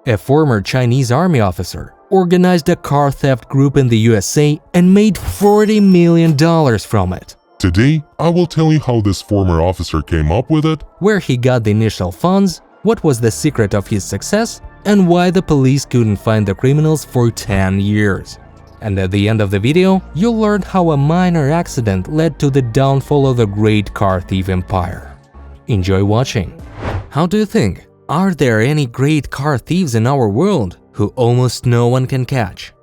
A former Chinese army officer organized a car theft group in the USA and made $40 million from it. Today, I will tell you how this former officer came up with it, where he got the initial funds, what was the secret of his success, and why the police couldn't find the criminals for 10 years. And at the end of the video, you'll learn how a minor accident led to the downfall of the great car thief empire. Enjoy watching. How do you think? Are there any great car thieves in our world who almost no one can catch?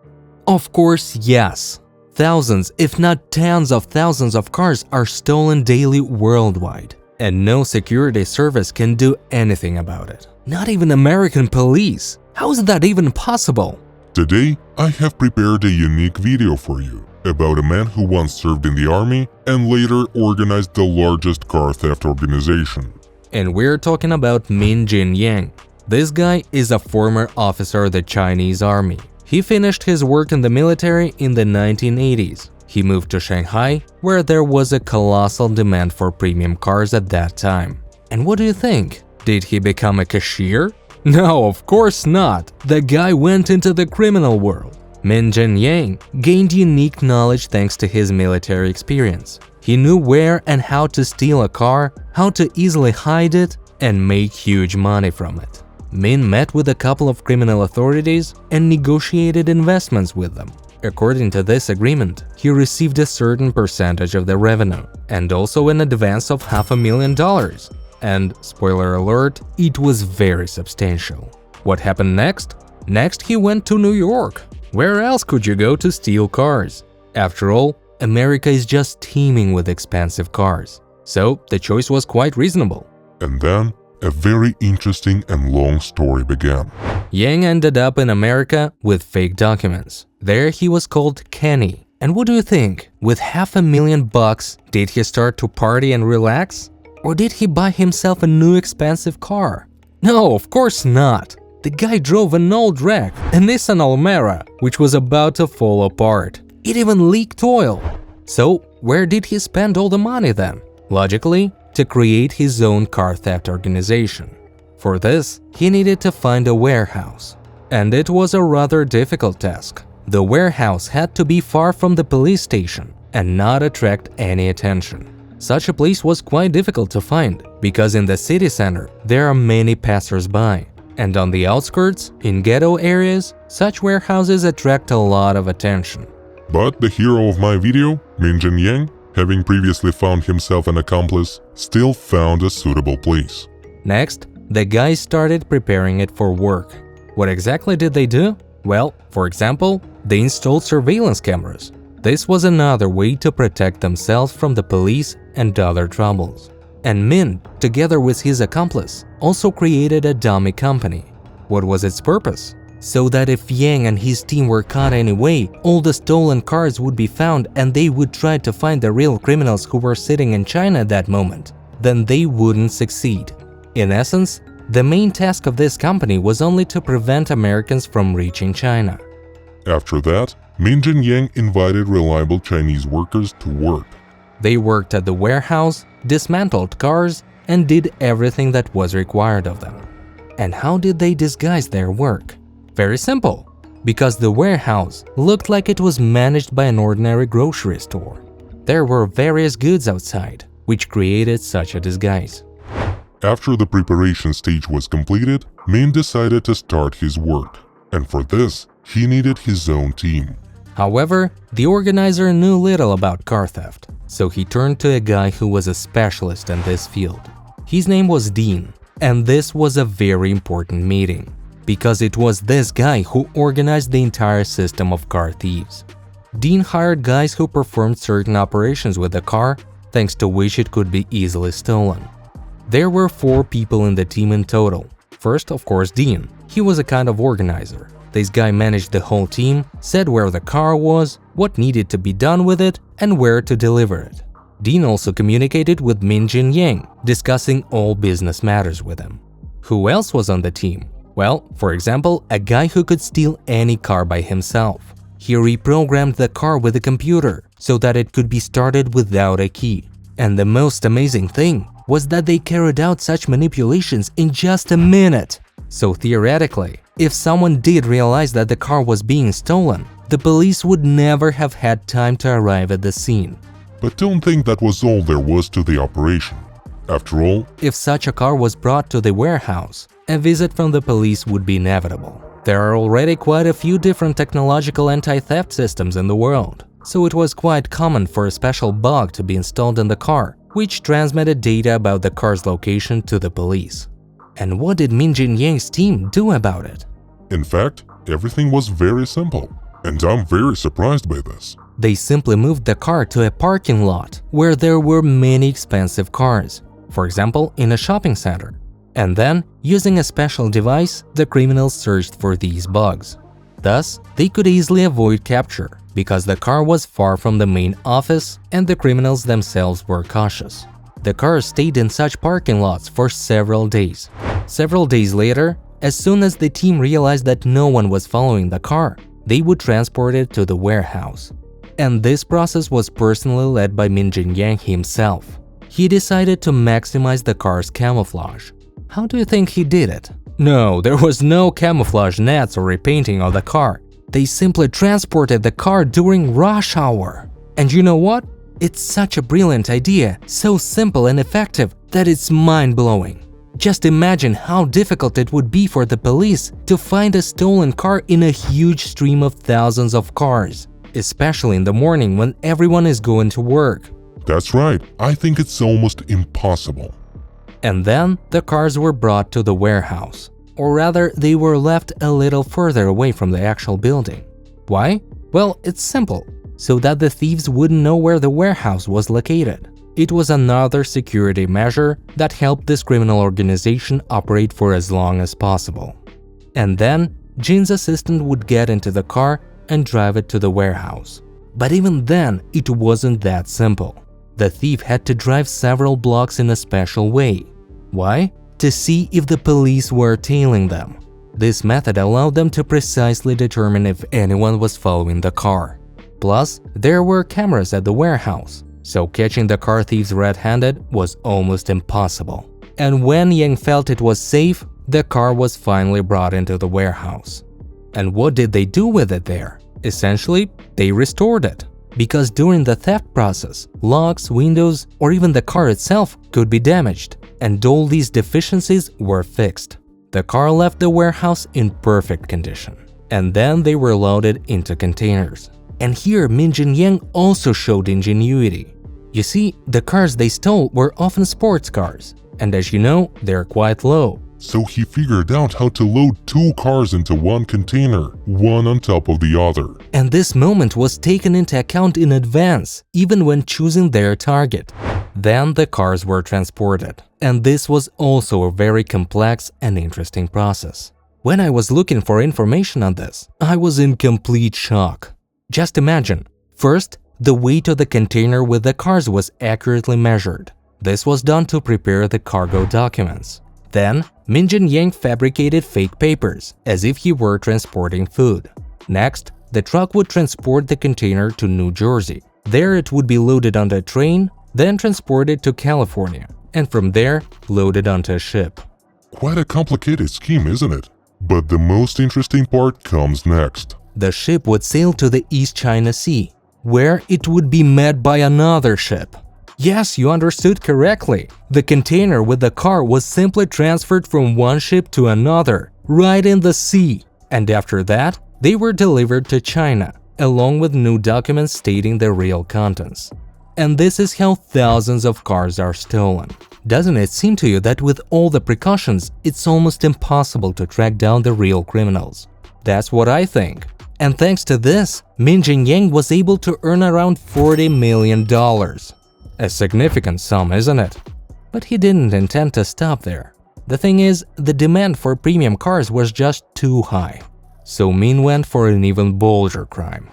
Of course, yes. Thousands, if not tens of thousands of cars are stolen daily worldwide, and no security service can do anything about it. Not even American police. How is that even possible? Today, I have prepared a unique video for you about a man who once served in the army and later organized the largest car theft organization. And we're talking about Min Jin Yang. This guy is a former officer of the Chinese army. He finished his work in the military in the 1980s. He moved to Shanghai, where there was a colossal demand for premium cars at that time. And what do you think? Did he become a cashier? No, of course not. The guy went into the criminal world. Min Jin Yang gained unique knowledge thanks to his military experience. He knew where and how to steal a car, how to easily hide it, and make huge money from it. Min met with a couple of criminal authorities and negotiated investments with them. According to this agreement, he received a certain percentage of the revenue and also an advance of $500,000. And, spoiler alert, it was very substantial. What happened next? Next, he went to New York. Where else could you go to steal cars? After all, America is just teeming with expensive cars. So, the choice was quite reasonable. And then, a very interesting and long story began. Yang ended up in America with fake documents. There he was called Kenny. And what do you think? With $500,000, did he start to party and relax? Or did he buy himself a new expensive car? No, of course not. The guy drove an old wreck, a Nissan Almera, which was about to fall apart. It even leaked oil. So, where did he spend all the money then? Logically, to create his own car theft organization. For this, he needed to find a warehouse. And it was a rather difficult task. The warehouse had to be far from the police station and not attract any attention. Such a place was quite difficult to find, because in the city center, there are many passers-by. And on the outskirts, in ghetto areas, such warehouses attract a lot of attention. But the hero of my video, Min Jin Yang, having previously found himself an accomplice, still found a suitable place. Next, the guys started preparing it for work. What exactly did they do? Well, for example, they installed surveillance cameras. This was another way to protect themselves from the police and other troubles. And Min, together with his accomplice, also created a dummy company. What was its purpose? So that if Yang and his team were caught anyway, all the stolen cars would be found and they would try to find the real criminals who were sitting in China at that moment. Then they wouldn't succeed. In essence, the main task of this company was only to prevent Americans from reaching China. After that, Min Jin Yang invited reliable Chinese workers to work. They worked at the warehouse, dismantled cars, and did everything that was required of them. And how did they disguise their work? Very simple, because the warehouse looked like it was managed by an ordinary grocery store. There were various goods outside, which created such a disguise. After the preparation stage was completed, Min decided to start his work. And for this, he needed his own team. However, the organizer knew little about car theft, so he turned to a guy who was a specialist in this field. His name was Dean, and this was a very important meeting, because it was this guy who organized the entire system of car thieves. Dean hired guys who performed certain operations with the car, thanks to which it could be easily stolen. There were 4 people in the team in total. First, of course, Dean. He was a kind of organizer. This guy managed the whole team, said where the car was, what needed to be done with it, and where to deliver it. Dean also communicated with Min Jin Yang, discussing all business matters with him. Who else was on the team? Well, for example, a guy who could steal any car by himself. He reprogrammed the car with a computer so that it could be started without a key. And the most amazing thing was that they carried out such manipulations in just a minute. So theoretically, If someone did realize that the car was being stolen, the police would never have had time to arrive at the scene. But don't think that was all there was to the operation. After all, if such a car was brought to the warehouse, a visit from the police would be inevitable. There are already quite a few different technological anti-theft systems in the world, so it was quite common for a special bug to be installed in the car, which transmitted data about the car's location to the police. And what did Min Jin Yang's team do about it? In fact, everything was very simple, and I'm very surprised by this. They simply moved the car to a parking lot where there were many expensive cars, for example, in a shopping center. And then, using a special device, the criminals searched for these bugs. Thus, they could easily avoid capture because the car was far from the main office and the criminals themselves were cautious. The cars stayed in such parking lots for several days. Several days later, as soon as the team realized that no one was following the car, they would transport it to the warehouse. And this process was personally led by Min Jin Yang himself. He decided to maximize the car's camouflage. How do you think he did it? No, there was no camouflage nets or repainting on the car. They simply transported the car during rush hour. And you know what? It's such a brilliant idea, so simple and effective that it's mind-blowing. Just imagine how difficult it would be for the police to find a stolen car in a huge stream of thousands of cars, especially in the morning when everyone is going to work. That's right, I think it's almost impossible. And then the cars were brought to the warehouse, or rather they were left a little further away from the actual building. Why? Well, it's simple, so that the thieves wouldn't know where the warehouse was located. It was another security measure that helped this criminal organization operate for as long as possible. And then, Jin's assistant would get into the car and drive it to the warehouse. But even then, it wasn't that simple. The thief had to drive several blocks in a special way. Why? To see if the police were tailing them. This method allowed them to precisely determine if anyone was following the car. Plus, there were cameras at the warehouse, so catching the car thieves red-handed was almost impossible. And when Yang felt it was safe, the car was finally brought into the warehouse. And what did they do with it there? Essentially, they restored it. Because during the theft process, locks, windows, or even the car itself could be damaged, and all these deficiencies were fixed. The car left the warehouse in perfect condition, and then they were loaded into containers. And here Min Jin Yang also showed ingenuity. You see, the cars they stole were often sports cars, and as you know, they're quite low. So he figured out how to load two cars into one container, one on top of the other. And this moment was taken into account in advance, even when choosing their target. Then the cars were transported, and this was also a very complex and interesting process. When I was looking for information on this, I was in complete shock. Just imagine, first, the weight of the container with the cars was accurately measured. This was done to prepare the cargo documents. Then, Min Jin Yang fabricated fake papers, as if he were transporting food. Next, the truck would transport the container to New Jersey. There it would be loaded onto a train, then transported to California, and from there, loaded onto a ship. Quite a complicated scheme, isn't it? But the most interesting part comes next. The ship would sail to the East China Sea, where it would be met by another ship. Yes, you understood correctly. The container with the car was simply transferred from one ship to another, right in the sea. And after that, they were delivered to China, along with new documents stating their real contents. And this is how thousands of cars are stolen. Doesn't it seem to you that with all the precautions, it's almost impossible to track down the real criminals? That's what I think. And thanks to this, Min Jin Yang was able to earn around $40 million. A significant sum, isn't it? But he didn't intend to stop there. The thing is, the demand for premium cars was just too high. So Min went for an even bolder crime.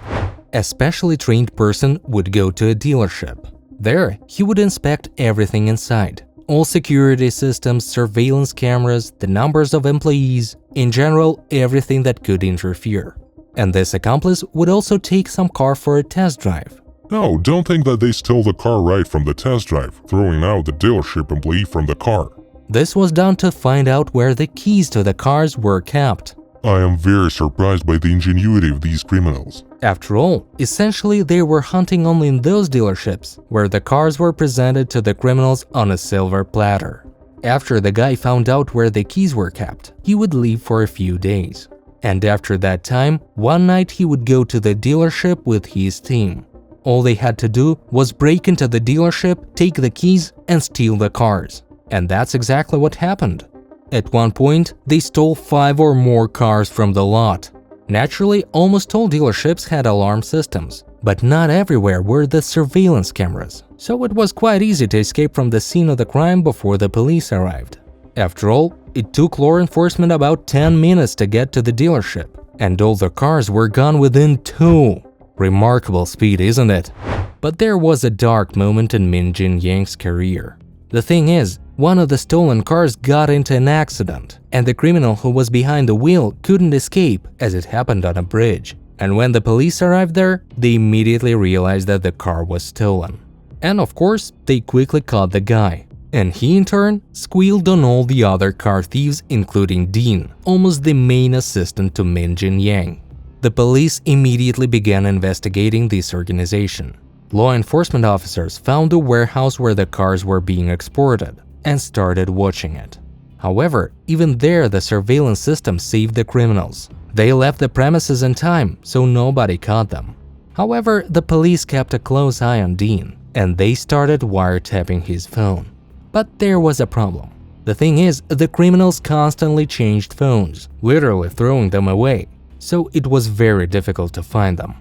A specially trained person would go to a dealership. There, he would inspect everything inside. All security systems, surveillance cameras, the numbers of employees, in general, everything that could interfere. And this accomplice would also take some car for a test drive. No, don't think that they stole the car right from the test drive, throwing out the dealership employee from the car. This was done to find out where the keys to the cars were kept. I am very surprised by the ingenuity of these criminals. After all, essentially they were hunting only in those dealerships where the cars were presented to the criminals on a silver platter. After the guy found out where the keys were kept, he would leave for a few days. And after that time, one night he would go to the dealership with his team. All they had to do was break into the dealership, take the keys, and steal the cars. And that's exactly what happened. At one point, they stole 5 or more cars from the lot. Naturally, almost all dealerships had alarm systems, but not everywhere were the surveillance cameras, so it was quite easy to escape from the scene of the crime before the police arrived. After all, it took law enforcement about 10 minutes to get to the dealership, and all the cars were gone within 2. Remarkable speed, isn't it? But there was a dark moment in Min Jin Yang's career. The thing is, one of the stolen cars got into an accident, and the criminal who was behind the wheel couldn't escape as it happened on a bridge. And when the police arrived there, they immediately realized that the car was stolen. And of course, they quickly caught the guy. And he in turn squealed on all the other car thieves, including Dean, almost the main assistant to Min Jin Yang. The police immediately began investigating this organization. Law enforcement officers found the warehouse where the cars were being exported and started watching it. However, even there the surveillance system saved the criminals. They left the premises in time, so nobody caught them. However, the police kept a close eye on Dean, and they started wiretapping his phone. But there was a problem. The thing is, the criminals constantly changed phones, literally throwing them away, so it was very difficult to find them.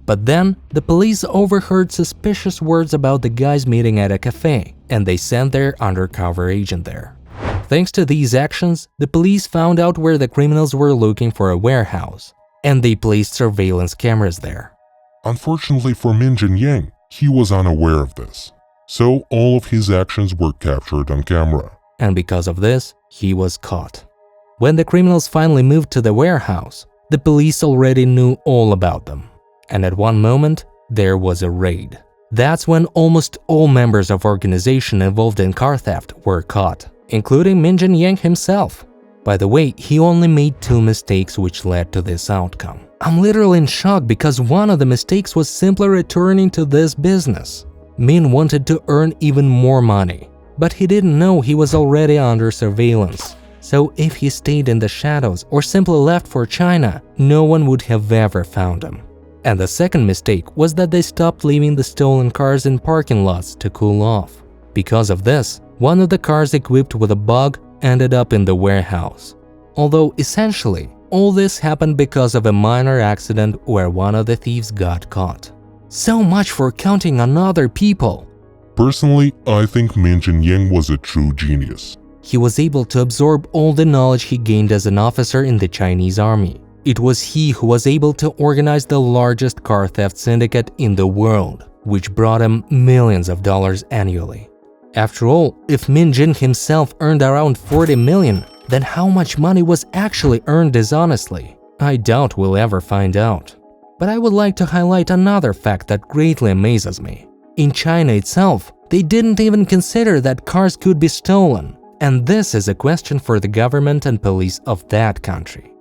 But then, the police overheard suspicious words about the guys meeting at a cafe, and they sent their undercover agent there. Thanks to these actions, the police found out where the criminals were looking for a warehouse, and they placed surveillance cameras there. Unfortunately for Min Jin Yang, he was unaware of this, so all of his actions were captured on camera. And because of this, he was caught. When the criminals finally moved to the warehouse, the police already knew all about them. And at one moment, there was a raid. That's when almost all members of organization involved in car theft were caught, including Min Jin Yang himself. By the way, he only made 2 mistakes which led to this outcome. I'm literally in shock because one of the mistakes was simply returning to this business. Min wanted to earn even more money, but he didn't know he was already under surveillance. So if he stayed in the shadows or simply left for China, no one would have ever found him. And the second mistake was that they stopped leaving the stolen cars in parking lots to cool off. Because of this, one of the cars equipped with a bug ended up in the warehouse. Although essentially, all this happened because of a minor accident where one of the thieves got caught. So much for counting on other people. Personally, I think Min Jin Yang was a true genius. He was able to absorb all the knowledge he gained as an officer in the Chinese army. It was he who was able to organize the largest car theft syndicate in the world, which brought him millions of dollars annually. After all, if Min Jin himself earned around 40 million, then how much money was actually earned dishonestly? I doubt we'll ever find out. But I would like to highlight another fact that greatly amazes me. In China itself, they didn't even consider that cars could be stolen. And this is a question for the government and police of that country.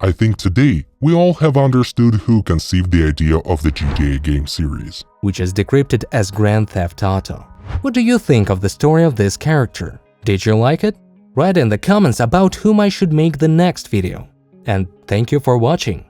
I think today, we all have understood who conceived the idea of the GTA game series, which is decrypted as Grand Theft Auto. What do you think of the story of this character? Did you like it? Write in the comments about whom I should make the next video. And thank you for watching.